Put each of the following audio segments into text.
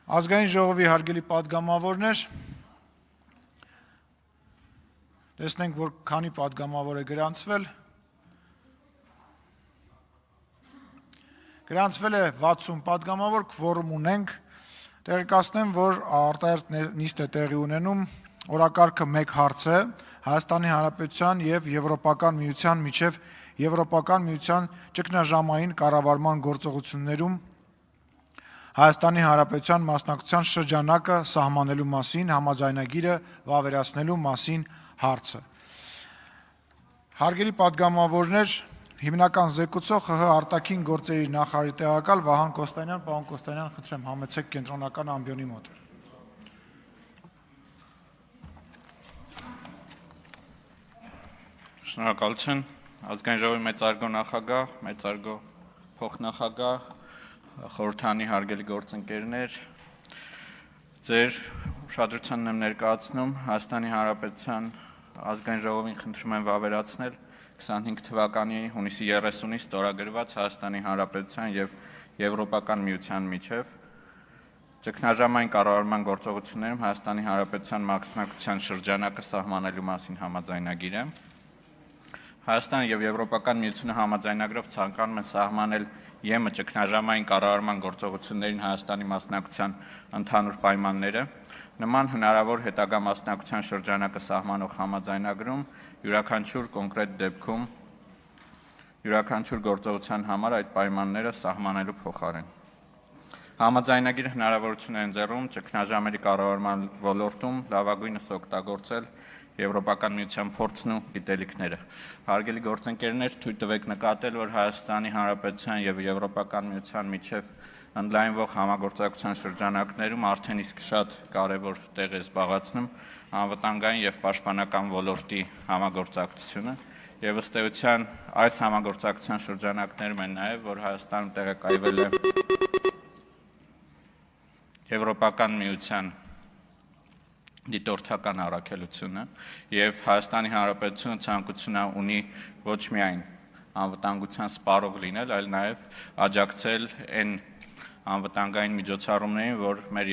Ազգային ժողովի հարգելի պատգամավորներ, տեսնենք, որ քանի պատգամավոր է գրանցվել։ Գրանցվել է 60 պատգամավոր, քվորում ունենք, տեղեկացնեմ, որ արտահերթ նիստ է տեղի ունենում, օրակարգը մեկ հարց է, Հայաստանի Հանրապետության և Եվրոպական միության միջև Եվրոպական միության ճգնաժամային կառավարման գործողություններում Հայաստանի Հանրապետության մասնակցության շրջանակը սահմանելու մասին համաձայնագիրը վավերացնելու մասին հարցը։ Հարգելի պատգամավորներ, հիմնական զեկուցող ՀՀ արտաքին գործերի նախարարի տեղակալ Վահան Կոստանյան, պարոն Կոստանյան, խնդրեմ համեցեք կենտրոնական ամբիոնի մոտ։ Շնորհակալություն, Ազգային ժողովի մեծարգո նախագահ, մեծարգո փոխնախագահ, խորհրդանի հարգելի գործընկերներ, ձեր ուշադրությանն եմ ներկայացնում Հայաստանի Հանրապետության Ազգային ժողովին խնդրում եմ վավերացնել 25 թվականի հունիսի 30-ից ստորագրված Հայաստանի Հանրապետության և Եվրոպական միության միջև ճգնաժամային կառավարման գործողություններում Հայաստանի Հանրապետության մասնակցության շրջանակը սահմանելու մասին համաձայնագիրը։ Հայաստանը և Եվրոպական միությունը համաձայնագրով ցանկանում են սահմանել ԵՄ ճգնաժամային կառավարման գործողություններին Հայաստանի մասնակցության ընդհանուր պայմանները։ Նման հնարավոր հետագա մասնակցության շրջանակը սահմանող համաձայնագրում յուրաքանչյուր կոնկրետ դեպքում յուրաքանչյուր գործողության համար այդ պայմանները սահմանելու փոխարեն։ Համաձայնագիրը հնարավորություն է ընձեռում ճգնաժամերի կառավարման ոլորտում լավագույնս օգտագործել Եվրոպական միության փորձն ու գիտելիքները։ Հարգելի գործընկերներ, թույլ տվեք նկատել, որ Հայաստանի Հանրապետության և Եվրոպական միության միջև ընդլայնվող համագործակցության շրջանակներում արդեն իսկ շատ կարևոր տեղ է զբաղեցնում անվտանգային և պաշտպանական ոլորտի համագործակցությունը, և ըստ էության այս համագործակցության շրջանակներում են նաև, որ Հայաստանում տեղակայվել է Եվրոպական միության դիտորդական առաքելությունը և Հայաստանի Հանրապետությունը ցանկություն ունի ոչ միայն անվտանգության սպառող լինել, այլ նաև աջակցել այն անվտանգային միջոցառումներին, որ մեր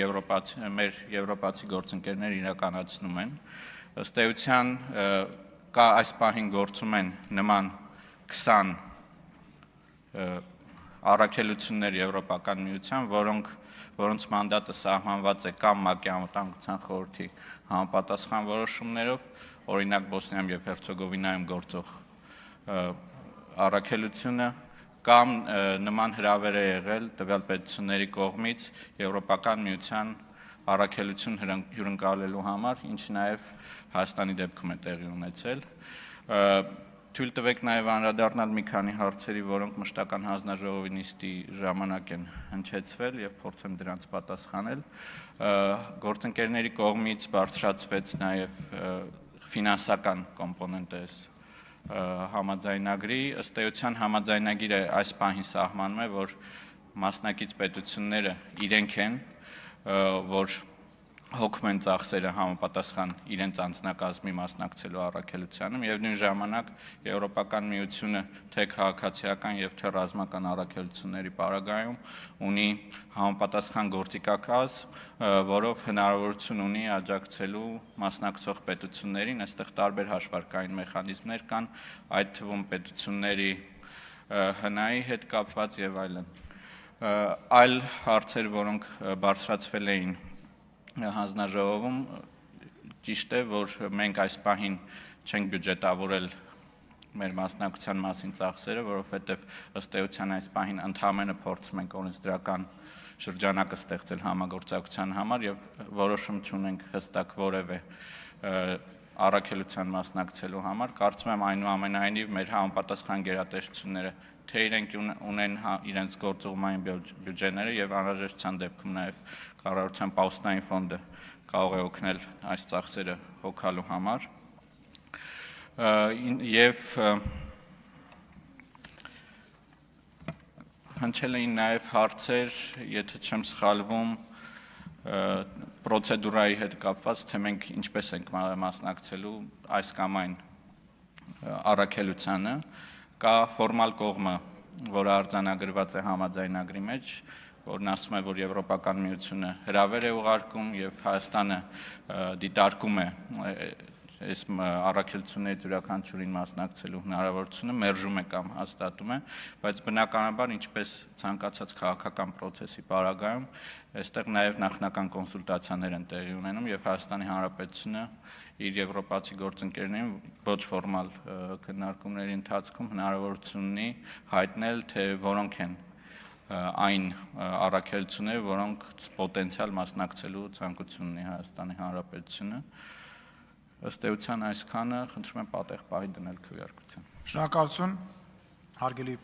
եվրոպացի գործընկերները իրականացնում են։ Ըստ էության այս պահին գործում են նման 20 առաքելություններ Եվրոպական միության, որոնց մանդատը սահմանված է կամ ՄԱԿ-ի անվտանգության խորհրդի համապատասխան որոշումներով, օրինակ Բոսնիայում և Հերցեգովինայում գործող առաքելությունը, կամ նման հրավեր է եղել տվյալ պետությունների կողմից Եվրոպական միության առաքելություն հյուրընկալելու համար, ինչը նաև Հայաստանի դեպքում է տեղի ունեցել։ Թույլ տվեք նաև անդրադառնալ մի քանի հարցերի, որոնք մշտական հանձնաժողովի նիստի ժամանակ են հնչեցվել և փորձեմ դրանց պատասխանել։ Գործընկերների կողմից բարձրացվեց նաև ֆինանսական կոմպոնենտը համաձայնագրի։ Ըստ էության համաձայնագիրը այս պահին սահմանում է, որ մասնակից պետությունները իրենք են, որ հոգում են ծախսերը համապատասխան իրենց անձնակազմի մասնակցելու առաքելությանը, և նույն ժամանակ Եվրոպական միությունը թե քաղաքացիական և թե ռազմական առաքելությունների պարագայում ունի համապատասխան գործիքակազմ, որով հնարավորություն ունի աջակցելու մասնակցող պետություններին, այստեղ տարբեր հաշվարկային մեխանիզմներ կան, այդ թվում պետությունների ՀՆԱ-ի հետ կապված և այլն։ Այլ հարցեր, որոնք բարձրացվել էին հանձնաժողովում, ճիշտ է, որ մենք այս պահին չենք բյուջետավորել մեր մասնակցության մասին ծախսերը, որովհետև ըստ էության այս պահին ընդամենը փորձում ենք օրենսդրական շրջանակը ստեղծել համագործակցության համար և որոշում չունենք հստակ որևէ առաքելության մասնակցելու համար։ Կարծում եմ այնուամենայնիվ մեր համապատասխան գերատեսչությունները թե իրենք ունեն իրենց գործուղմային բյուջեները և անհրաժեշտության դեպքում նաև կառավարության պահուստային ֆոնդը կարող է օգնել այս ծախսերը հոգալու համար։ Եվ հնչել էին նաև հարցեր, եթե չեմ սխալվում, պրոցեդուրայի հետ կապված, թե մենք ինչպես ենք մասնակցելու այս կամ այն առաքելությանը, կա ֆորմալ կողմը, որը արձանագրված է համաձայնագրի մեջ, որն ասում է, որ Եվրոպական միությունը հրավեր է ուղարկում եւ Հայաստանը դիտարկում է այս առաքելությունների յուրաքանչյուրին մասնակցելու հնարավորությունը, մերժում է կամ հաստատում է, բայց բնականաբար ինչպես ցանկացած քաղաքական process-ի պարագայում, այստեղ նաև նախնական կոնսուլտացիաներ են տեղի ունենում եւ Հայաստանի Հանրապետությունը իր եվրոպացի գործընկերներին ոչ ֆորմալ քննարկումների ընթացքում հնարավորություն ունի հայտնել, թե որոնք են այն առաքելությունները, որոնք պոտենցիալ մասնակցելու ցանկություն ունի Հայաստանի Հանրապետությունը։ Ըստ էության այսքանը, խնդրում եմ պատեղ պահի դնել քվեարկության։ Շնորհակալություն, հարգելի